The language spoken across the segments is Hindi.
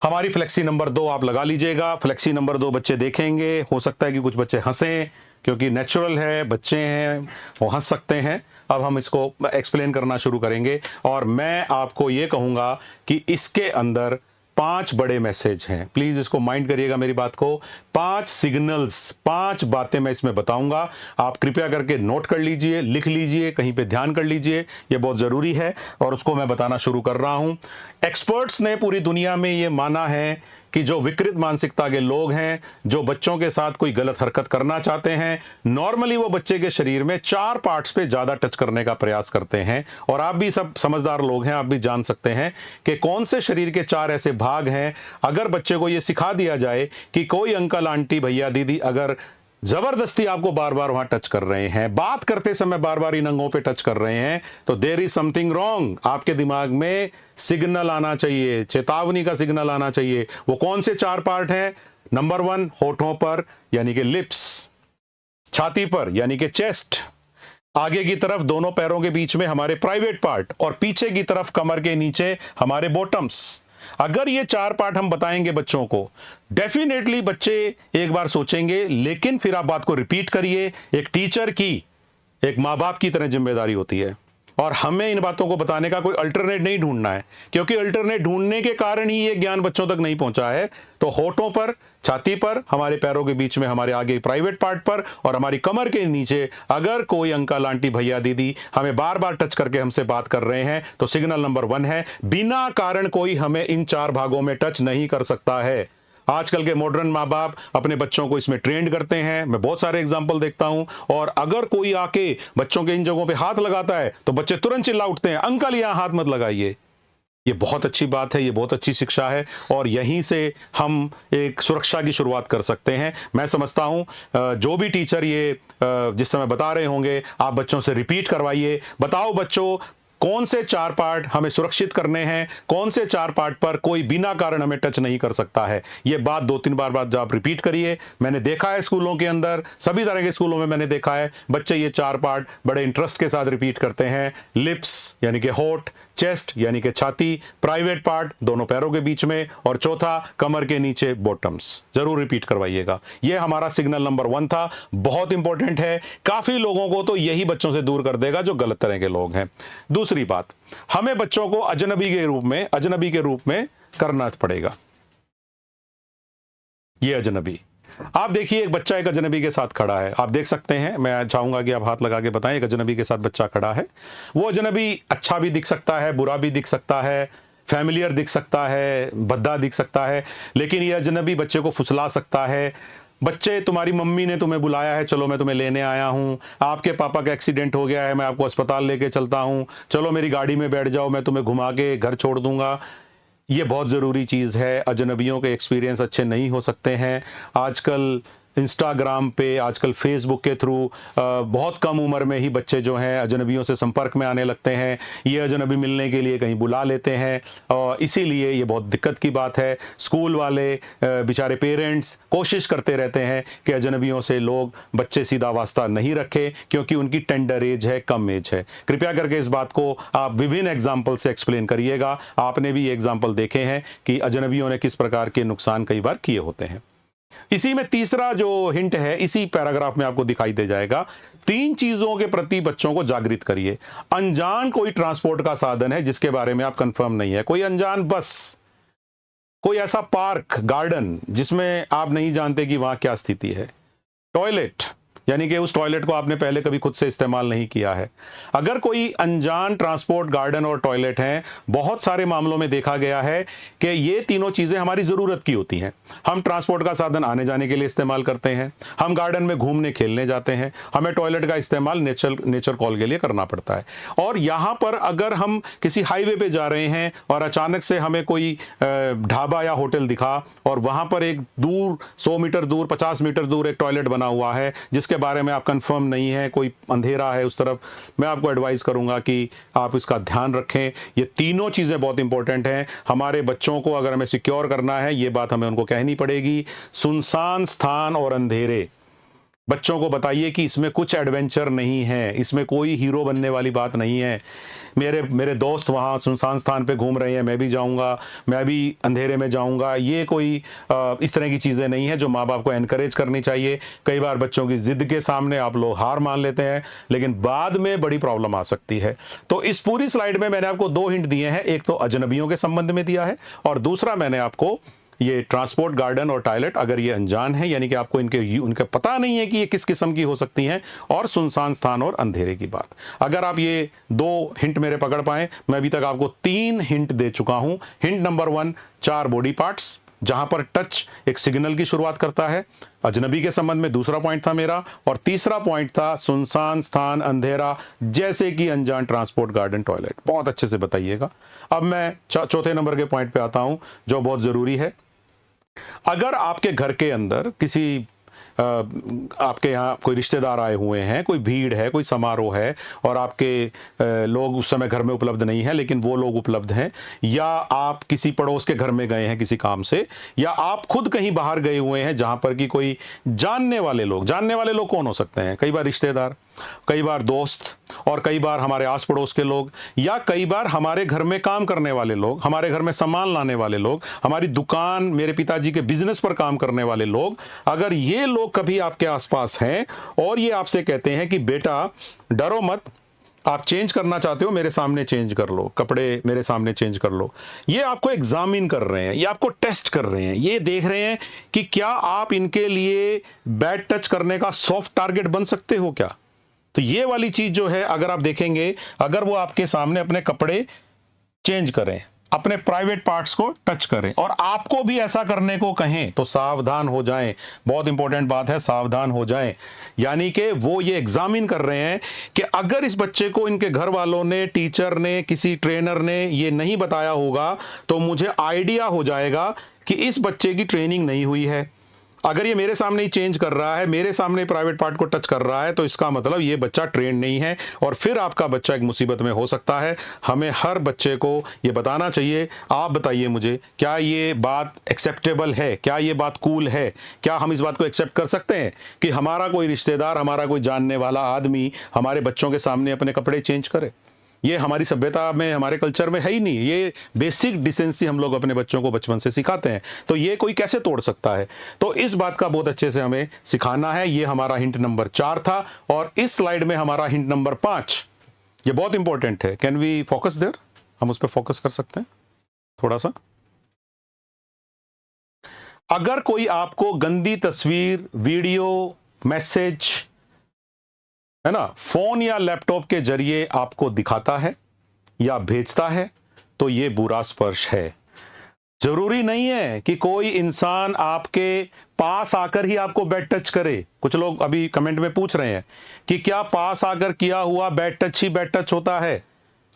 हमारी फ्लेक्सी नंबर 2 आप लगा लीजिएगा। फ्लेक्सी नंबर 2 बच्चे देखेंगे, हो सकता है कि कुछ बच्चे हंसें, क्योंकि नेचुरल है, बच्चे हैं, वो हंस सकते हैं। अब हम इसको एक्सप्लेन करना शुरू करेंगे और मैं आपको ये कहूंगा कि इसके अंदर 5 बड़े मैसेज हैं। प्लीज इसको माइंड करिएगा मेरी बात को। 5 सिग्नल्स, 5 बातें मैं इसमें बताऊंगा। आप कृपया करके नोट कर लीजिए, लिख लीजिए, कहीं पे ध्यान कर लीजिए, ये बहुत जरूरी है और उसको मैं बताना शुरू कर रहा हूं। एक्सपर्ट्स ने पूरी दुनिया में ये माना है कि जो विकृत मानसिकता के लोग हैं, जो बच्चों के साथ कोई गलत हरकत करना चाहते हैं, नॉर्मली वो बच्चे के शरीर में 4 पार्ट्स पे ज्यादा टच करने का प्रयास करते हैं। और आप भी सब समझदार लोग हैं, आप भी जान सकते हैं कि कौन से शरीर के 4 ऐसे भाग हैं। अगर बच्चे को यह सिखा दिया जाए कि कोई अंकल आंटी भैया दीदी अगर जबरदस्ती आपको बार बार वहां टच कर रहे हैं, बात करते समय बार बार इन अंगों पे टच कर रहे हैं, तो देयर इज समथिंग रॉन्ग। आपके दिमाग में सिग्नल आना चाहिए, चेतावनी का सिग्नल आना चाहिए। वो कौन से 4 पार्ट हैं? नंबर 1 होठों पर यानी कि लिप्स, छाती पर यानी कि चेस्ट, आगे की तरफ दोनों पैरों के बीच में हमारे प्राइवेट पार्ट और पीछे की तरफ कमर के नीचे हमारे बॉटम्स। अगर ये 4 पार्ट हम बताएंगे बच्चों को, डेफिनेटली बच्चे एक बार सोचेंगे, लेकिन फिर आप बात को रिपीट करिए। एक टीचर की, एक मां बाप की तरह जिम्मेदारी होती है और हमें इन बातों को बताने का कोई अल्टरनेट नहीं ढूंढना है, क्योंकि अल्टरनेट ढूंढने के कारण ही ये ज्ञान बच्चों तक नहीं पहुंचा है। तो होठों पर, छाती पर, हमारे पैरों के बीच में, हमारे आगे प्राइवेट पार्ट पर और हमारी कमर के नीचे अगर कोई अंकल आंटी भैया दीदी हमें बार बार टच करके हमसे बात कर रहे हैं, तो सिग्नल नंबर 1 है, बिना कारण कोई हमें इन 4 भागों में टच नहीं कर सकता है। आजकल के मॉडर्न माँ बाप अपने बच्चों को इसमें ट्रेंड करते हैं, मैं बहुत सारे एग्जाम्पल देखता हूं। और अगर कोई आके बच्चों के इन जगहों पे हाथ लगाता है तो बच्चे तुरंत चिल्ला उठते हैं, अंकल यहां हाथ मत लगाइए। ये बहुत अच्छी बात है, ये बहुत अच्छी शिक्षा है और यहीं से हम एक सुरक्षा की शुरुआत कर सकते हैं। मैं समझता हूं जो भी टीचर ये जिस समय बता रहे होंगे, आप बच्चों से रिपीट करवाइए। बताओ बच्चों, कौन से 4 पार्ट हमें सुरक्षित करने हैं, कौन से 4 पार्ट पर कोई बिना कारण हमें टच नहीं कर सकता है। यह बात 2-3 बार बाद आप रिपीट करिए। मैंने देखा है स्कूलों के अंदर, सभी तरह के स्कूलों में मैंने देखा है बच्चे ये 4 पार्ट बड़े इंटरेस्ट के साथ रिपीट करते हैं। लिप्स यानी कि होठ, चेस्ट यानी कि छाती, प्राइवेट पार्ट दोनों पैरों के बीच में और चौथा कमर के नीचे बॉटम्स। जरूर रिपीट करवाइएगा। यह हमारा सिग्नल नंबर 1 था, बहुत इंपॉर्टेंट है। काफी लोगों को तो यही बच्चों से दूर कर देगा जो गलत तरह के लोग हैं। दूसरी बात, हमें बच्चों को अजनबी के रूप में करना पड़ेगा। ये अजनबी, आप देखिए एक बच्चा एक अजनबी के साथ खड़ा है, आप देख सकते हैं। मैं चाहूंगा कि आप हाथ लगा के बताएं, एक अजनबी के साथ बच्चा खड़ा है। वो अजनबी अच्छा भी दिख सकता है, बुरा भी दिख सकता है, फैमिलियर दिख सकता है, भद्दा दिख सकता है, लेकिन ये अजनबी बच्चे को फुसला सकता है। बच्चे, तुम्हारी मम्मी ने तुम्हें बुलाया है, चलो मैं तुम्हें लेने आया हूं। आपके पापा का एक्सीडेंट हो गया है, मैं आपको अस्पताल लेके चलता हूं, चलो मेरी गाड़ी में बैठ जाओ, मैं तुम्हें घुमा के घर छोड़ दूंगा। ये बहुत ज़रूरी चीज़ है। अजनबियों के एक्सपीरियंस अच्छे नहीं हो सकते हैं। आजकल इंस्टाग्राम पे, आजकल फेसबुक के थ्रू बहुत कम उम्र में ही बच्चे जो हैं अजनबियों से संपर्क में आने लगते हैं। ये अजनबी मिलने के लिए कहीं बुला लेते हैं और इसीलिए ये बहुत दिक्कत की बात है। स्कूल वाले बेचारे पेरेंट्स कोशिश करते रहते हैं कि अजनबियों से लोग बच्चे सीधा वास्ता नहीं रखें, क्योंकि उनकी टेंडर एज है, कम एज है। कृपया करके इस बात को आप विभिन्न एग्जाम्पल से एक्सप्लेन करिएगा। आपने भी ये एग्जाम्पल देखे हैं कि अजनबियों ने किस प्रकार के नुकसान कई बार किए होते हैं। इसी में तीसरा जो हिंट है, इसी पैराग्राफ में आपको दिखाई दे जाएगा। 3 चीजों के प्रति बच्चों को जागृत करिए। अनजान कोई ट्रांसपोर्ट का साधन है जिसके बारे में आप कंफर्म नहीं है, कोई अनजान बस, कोई ऐसा पार्क, गार्डन जिसमें आप नहीं जानते कि वहां क्या स्थिति है। टॉयलेट यानी कि उस टॉयलेट को आपने पहले कभी खुद से इस्तेमाल नहीं किया है। अगर कोई अनजान ट्रांसपोर्ट, गार्डन और टॉयलेट हैं, बहुत सारे मामलों में देखा गया है कि ये तीनों चीजें हमारी जरूरत की होती हैं। हम ट्रांसपोर्ट का साधन आने जाने के लिए इस्तेमाल करते हैं, हम गार्डन में घूमने खेलने जाते हैं, हमें टॉयलेट का इस्तेमाल नेचर कॉल के लिए करना पड़ता है। और यहाँ पर अगर हम किसी हाईवे पे जा रहे हैं और अचानक से हमें कोई ढाबा या होटल दिखा और वहां पर एक दूर 100 मीटर दूर, 50 मीटर दूर एक टॉयलेट बना हुआ है जिसके बारे में आप कंफर्म नहीं है, कोई अंधेरा है उस तरफ, मैं आपको एडवाइस करूंगा कि आप इसका ध्यान रखें। ये तीनों चीजें बहुत इंपॉर्टेंट हैं। हमारे बच्चों को अगर हमें सिक्योर करना है, ये बात हमें उनको कहनी पड़ेगी। सुनसान स्थान और अंधेरे, बच्चों को बताइए कि इसमें कुछ एडवेंचर नहीं है, इसमें कोई हीरो बनने वाली बात नहीं है। मेरे मेरे दोस्त वहाँ सुनसान स्थान पे घूम रहे हैं, मैं भी जाऊँगा, मैं भी अंधेरे में जाऊँगा, ये कोई इस तरह की चीज़ें नहीं है जो माँ बाप को एनकरेज करनी चाहिए। कई बार बच्चों की ज़िद के सामने आप लोग हार मान लेते हैं, लेकिन बाद में बड़ी प्रॉब्लम आ सकती है। तो इस पूरी स्लाइड में मैंने आपको 2 हिंट दिए हैं, एक तो अजनबियों के संबंध में दिया है और दूसरा मैंने आपको ये ट्रांसपोर्ट गार्डन और टॉयलेट, अगर ये अनजान है यानी कि आपको उनका पता नहीं है कि ये किस किस्म की हो सकती हैं, और सुनसान स्थान और अंधेरे की बात। अगर आप ये 2 हिंट मेरे पकड़ पाए, मैं अभी तक आपको 3 हिंट दे चुका हूं। हिंट नंबर 1, 4 बॉडी पार्ट्स जहां पर टच एक सिग्नल की शुरुआत करता है, अजनबी के संबंध में दूसरा पॉइंट था मेरा, और तीसरा पॉइंट था सुनसान स्थान, अंधेरा, जैसे कि अनजान, ट्रांसपोर्ट गार्डन, टॉयलेट। बहुत अच्छे से बताइएगा। अब मैं चौथे नंबर के पॉइंट पे आता हूं जो बहुत जरूरी है। अगर आपके घर के अंदर किसी आपके यहाँ कोई रिश्तेदार आए हुए हैं, कोई भीड़ है, कोई समारोह है और आपके लोग उस समय घर में उपलब्ध नहीं है लेकिन वो लोग उपलब्ध हैं, या आप किसी पड़ोस के घर में गए हैं किसी काम से, या आप खुद कहीं बाहर गए हुए हैं जहां पर कि कोई जानने वाले लोग कौन हो सकते हैं? कई बार रिश्तेदार, कई बार दोस्त, और कई बार हमारे आस पड़ोस के लोग, या कई बार हमारे घर में काम करने वाले लोग, हमारे घर में सामान लाने वाले लोग, हमारी दुकान, मेरे पिताजी के बिजनेस पर काम करने वाले लोग। अगर ये लोग कभी आपके आसपास हैं और ये आपसे कहते हैं कि बेटा डरो मत, आप चेंज करना चाहते हो, मेरे सामने चेंज कर लो, कपड़े मेरे सामने चेंज कर लो, ये आपको एग्जामिन कर रहे हैं, ये आपको टेस्ट कर रहे हैं, ये देख रहे हैं कि क्या आप इनके लिए बैड टच करने का सॉफ्ट टारगेट बन सकते हो क्या। तो ये वाली चीज जो है, अगर आप देखेंगे, अगर वो आपके सामने अपने कपड़े चेंज करें, अपने प्राइवेट पार्ट्स को टच करें और आपको भी ऐसा करने को कहें, तो सावधान हो जाएं। बहुत इंपॉर्टेंट बात है, सावधान हो जाएं। यानी कि वो ये एग्जामिन कर रहे हैं कि अगर इस बच्चे को इनके घर वालों ने, टीचर ने, किसी ट्रेनर ने ये नहीं बताया होगा तो मुझे आइडिया हो जाएगा कि इस बच्चे की ट्रेनिंग नहीं हुई है। अगर ये मेरे सामने ही चेंज कर रहा है, मेरे सामने प्राइवेट पार्ट को टच कर रहा है, तो इसका मतलब ये बच्चा ट्रेन नहीं है और फिर आपका बच्चा एक मुसीबत में हो सकता है। हमें हर बच्चे को ये बताना चाहिए। आप बताइए मुझे, क्या ये बात एक्सेप्टेबल है? क्या ये बात कूल है? क्या हम इस बात को एक्सेप्ट कर सकते हैं कि हमारा कोई रिश्तेदार, हमारा कोई जानने वाला आदमी हमारे बच्चों के सामने अपने कपड़े चेंज करे? ये हमारी सभ्यता में, हमारे कल्चर में है ही नहीं। ये बेसिक डिसेंसी हम लोग अपने बच्चों को बचपन से सिखाते हैं, तो ये कोई कैसे तोड़ सकता है? तो इस बात का बहुत अच्छे से हमें सिखाना है। ये हमारा हिंट नंबर 4 था और इस स्लाइड में हमारा हिंट नंबर 5, ये बहुत इंपॉर्टेंट है। Can we focus there? हम उस पर फोकस कर सकते हैं थोड़ा सा। अगर कोई आपको गंदी तस्वीर, वीडियो, मैसेज, है ना, फोन या लैपटॉप के जरिए आपको दिखाता है या भेजता है, तो ये बुरा स्पर्श है। जरूरी नहीं है कि कोई इंसान आपके पास आकर ही आपको बैड टच करे। कुछ लोग अभी कमेंट में पूछ रहे हैं कि क्या पास आकर किया हुआ बैड टच ही बैड टच होता है?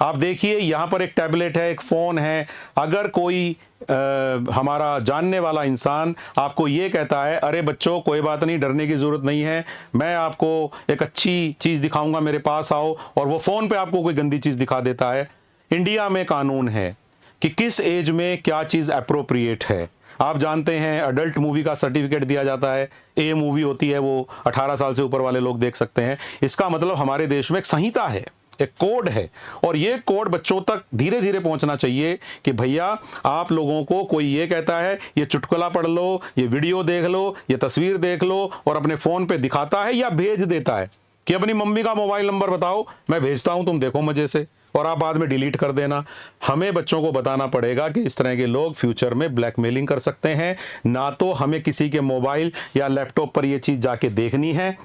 आप देखिए, यहां पर एक टैबलेट है, एक फोन है। अगर कोई हमारा जानने वाला इंसान आपको ये कहता है, अरे बच्चों कोई बात नहीं, डरने की जरूरत नहीं है, मैं आपको एक अच्छी चीज दिखाऊंगा, मेरे पास आओ, और वो फोन पे आपको कोई गंदी चीज दिखा देता है। इंडिया में कानून है कि किस एज में क्या चीज अप्रोप्रिएट है। आप जानते हैं अडल्ट मूवी का सर्टिफिकेट दिया जाता है, ए मूवी होती है, वो 18 साल से ऊपर वाले लोग देख सकते हैं। इसका मतलब हमारे देश में एक संहिता है, एक कोड है, और ये कोड बच्चों तक धीरे धीरे पहुंचना चाहिए कि भैया आप लोगों को कोई ये कहता है ये चुटकुला पढ़ लो, ये वीडियो देख लो, ये तस्वीर देख लो, और अपने फोन पे दिखाता है या भेज देता है कि अपनी मम्मी का मोबाइल नंबर बताओ, मैं भेजता हूं, तुम देखो मजे से, और आप बाद में डिलीट कर देना। हमें बच्चों को बताना पड़ेगा कि इस तरह के लोग फ्यूचर में ब्लैकमेलिंग कर सकते हैं। ना तो हमें किसी के मोबाइल या लैपटॉप पर ये चीज जाके देखनी है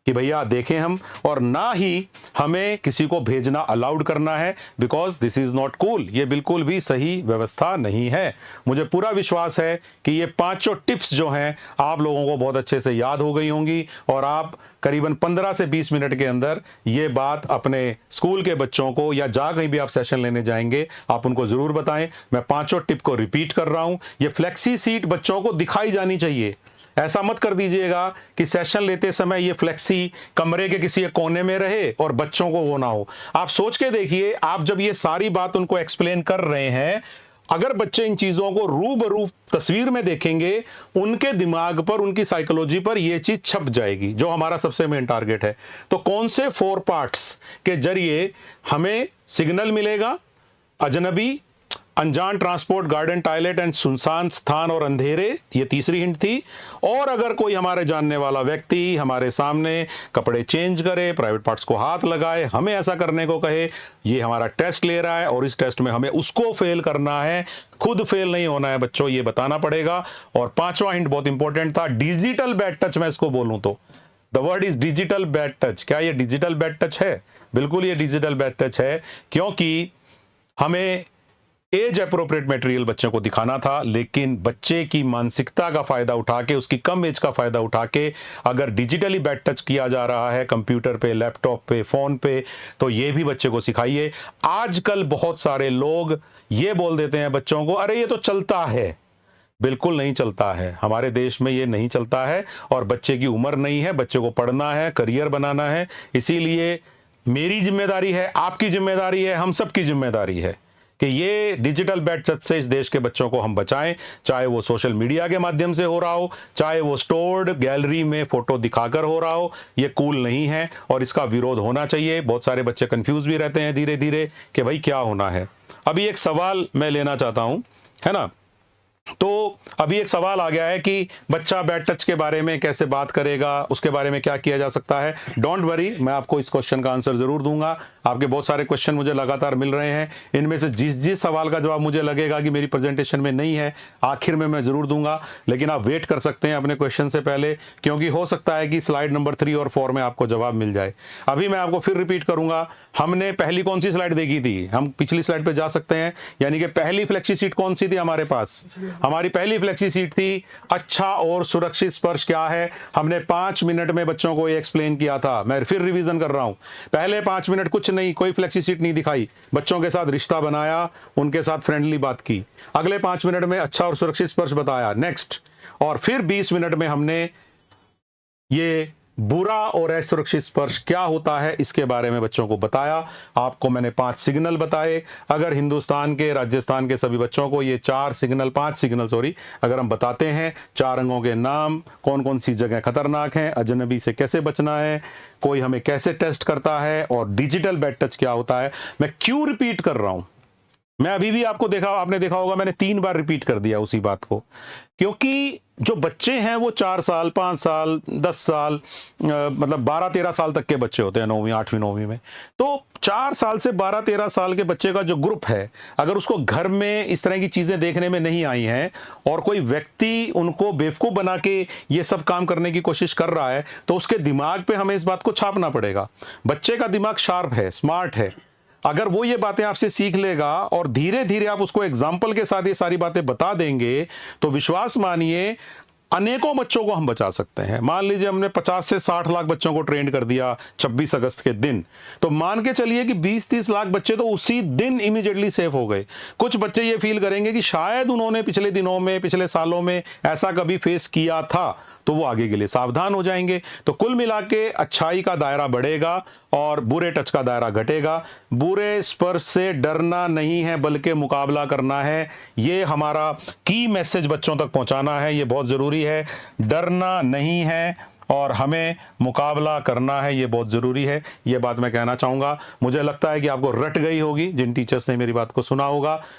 कि भैया देखें हम, और ना ही हमें किसी को भेजना अलाउड करना है, because this is not cool. ये बिल्कुल भी सही व्यवस्था नहीं है। मुझे पूरा विश्वास है कि ये 5 टिप्स जो हैं आप लोगों को बहुत अच्छे से याद हो गई होंगी, और आप करीबन 15 से 20 मिनट के अंदर ये बात अपने स्कूल के बच्चों को, या जहां कहीं भी आप सेशन लेने जाएंगे, आप उनको जरूर बताएं। मैं 5 टिप को रिपीट कर रहा हूं। ये फ्लेक्सी सीट बच्चों को दिखाई जानी चाहिए। ऐसा मत कर दीजिएगा कि सेशन लेते समय ये फ्लेक्सी कमरे के किसी एक कोने में रहे और बच्चों को वो ना हो। आप सोच के देखिए, आप जब ये सारी बात उनको एक्सप्लेन कर रहे हैं अगर बच्चे इन चीजों को रूबरू तस्वीर में देखेंगे, उनके दिमाग पर, उनकी साइकोलॉजी पर यह चीज छप जाएगी, जो हमारा सबसे मेन टारगेट है। तो कौन से 4 पार्ट्स के जरिए हमें सिग्नल मिलेगा? अजनबी, अनजान ट्रांसपोर्ट, गार्डन, टॉयलेट एंड सुनसान स्थान और अंधेरे, ये तीसरी हिंट थी। और अगर कोई हमारे जानने वाला व्यक्ति हमारे सामने कपड़े चेंज करे, प्राइवेट पार्ट्स को हाथ लगाए, हमें ऐसा करने को कहे, ये हमारा टेस्ट ले रहा है और इस टेस्ट में हमें उसको फेल करना है, खुद फेल नहीं होना है बच्चों, ये बताना पड़ेगा। और 5वां हिंट बहुत इंपॉर्टेंट था, डिजिटल बैड टच। मैं इसको बोलूं तो the word is digital bad touch. क्या ये डिजिटल बैड टच है? बिल्कुल ये डिजिटल बैड टच है, क्योंकि हमें एज अप्रोप्रिएट मटेरियल बच्चों को दिखाना था, लेकिन बच्चे की मानसिकता का फायदा उठा के, उसकी कम एज का फायदा उठा के अगर डिजिटली बैड टच किया जा रहा है कंप्यूटर पे, लैपटॉप पे, फोन पे, तो ये भी बच्चे को सिखाइए। आजकल बहुत सारे लोग ये बोल देते हैं बच्चों को, अरे ये तो चलता है। बिल्कुल नहीं चलता है, हमारे देश में ये नहीं चलता है। और बच्चे की उम्र नहीं है, बच्चे को पढ़ना है, करियर बनाना है। इसीलिए मेरी जिम्मेदारी है, आपकी जिम्मेदारी है, हम सबकी जिम्मेदारी है कि ये डिजिटल बैड टच से इस देश के बच्चों को हम बचाएं। चाहे वो सोशल मीडिया के माध्यम से हो रहा हो, चाहे वो स्टोर्ड गैलरी में फोटो दिखाकर हो रहा हो, ये कूल नहीं है और इसका विरोध होना चाहिए। बहुत सारे बच्चे कंफ्यूज भी रहते हैं धीरे धीरे कि भाई क्या होना है। अभी एक सवाल मैं लेना चाहता हूं, है ना? तो अभी एक सवाल आ गया है कि बच्चा बैड टच के बारे में कैसे बात करेगा, उसके बारे में क्या किया जा सकता है। डोंट वरी, मैं आपको इस क्वेश्चन का आंसर जरूर दूंगा। आपके बहुत सारे क्वेश्चन मुझे लगातार मिल रहे हैं, इनमें से जिस जिस सवाल का जवाब मुझे लगेगा कि मेरी प्रेजेंटेशन में नहीं है, आखिर में मैं जरूर दूंगा। लेकिन आप वेट कर सकते हैं अपने क्वेश्चन से पहले, क्योंकि हो सकता है कि स्लाइड नंबर 3 और 4 में आपको जवाब मिल जाए। अभी मैं आपको फिर रिपीट करूंगा, हमने पहली कौन सी स्लाइड देखी थी? हम पिछली स्लाइड पे जा सकते हैं। यानी कि पहली फ्लेक्सी सीट कौन सी थी हमारे पास? हमारी पहली फ्लेक्सी सीट थी अच्छा और सुरक्षित स्पर्श क्या है। हमने 5 मिनट में बच्चों को ये एक्सप्लेन किया था। मैं फिर रिवीजन कर रहा हूं, पहले 5 मिनट कुछ नहीं, कोई फ्लेक्सी सीट नहीं दिखाई, बच्चों के साथ रिश्ता बनाया, उनके साथ फ्रेंडली बात की। अगले 5 मिनट में अच्छा और सुरक्षित स्पर्श बताया, नेक्स्ट। और फिर 20 मिनट में हमने ये बुरा और असुरक्षित स्पर्श क्या होता है इसके बारे में बच्चों को बताया। आपको मैंने 5 सिग्नल बताए। अगर हिंदुस्तान के, राजस्थान के सभी बच्चों को ये 5 सिग्नल अगर हम बताते हैं, 4 अंगों के नाम, कौन कौन सी जगह खतरनाक हैं, अजनबी से कैसे बचना है, कोई हमें कैसे टेस्ट करता है, और डिजिटल बैड टच क्या होता है। मैं क्यों रिपीट कर रहा हूं? मैं अभी भी आपने देखा होगा, मैंने 3 बार रिपीट कर दिया उसी बात को, क्योंकि जो बच्चे हैं वो 4 साल, 5 साल, 10 साल, मतलब 12-13 साल तक के बच्चे होते हैं 9वीं 8वीं 9वीं में। तो 4 साल से 12-13 साल के बच्चे का जो ग्रुप है, अगर उसको घर में इस तरह की चीजें देखने में नहीं आई हैं और कोई व्यक्ति उनको बेवकूफ बना के ये सब काम करने की कोशिश कर रहा है, तो उसके दिमाग पे हमें इस बात को छापना पड़ेगा। बच्चे का दिमाग शार्प है, स्मार्ट है। अगर वो ये बातें आपसे सीख लेगा और धीरे धीरे आप उसको एग्जाम्पल के साथ ये सारी बातें बता देंगे, तो विश्वास मानिए अनेकों बच्चों को हम बचा सकते हैं। मान लीजिए हमने 50 से 60 लाख बच्चों को ट्रेन कर दिया 26 अगस्त के दिन, तो मान के चलिए कि 20-30 लाख बच्चे तो उसी दिन इमीडिएटली सेफ हो गए। कुछ बच्चे ये फील करेंगे कि शायद उन्होंने पिछले दिनों में, पिछले सालों में ऐसा कभी फेस किया था, तो वो आगे के लिए सावधान हो जाएंगे। तो कुल मिला के अच्छाई का दायरा बढ़ेगा और बुरे टच का दायरा घटेगा। बुरे स्पर्श से डरना नहीं है, बल्कि मुकाबला करना है। ये हमारा की मैसेज बच्चों तक पहुंचाना है, ये बहुत जरूरी है। डरना नहीं है और हमें मुकाबला करना है, ये बहुत ज़रूरी है। ये बात मैं कहना चाहूँगा। मुझे लगता है कि आपको रट गई होगी, जिन टीचर्स ने मेरी बात को सुना होगा।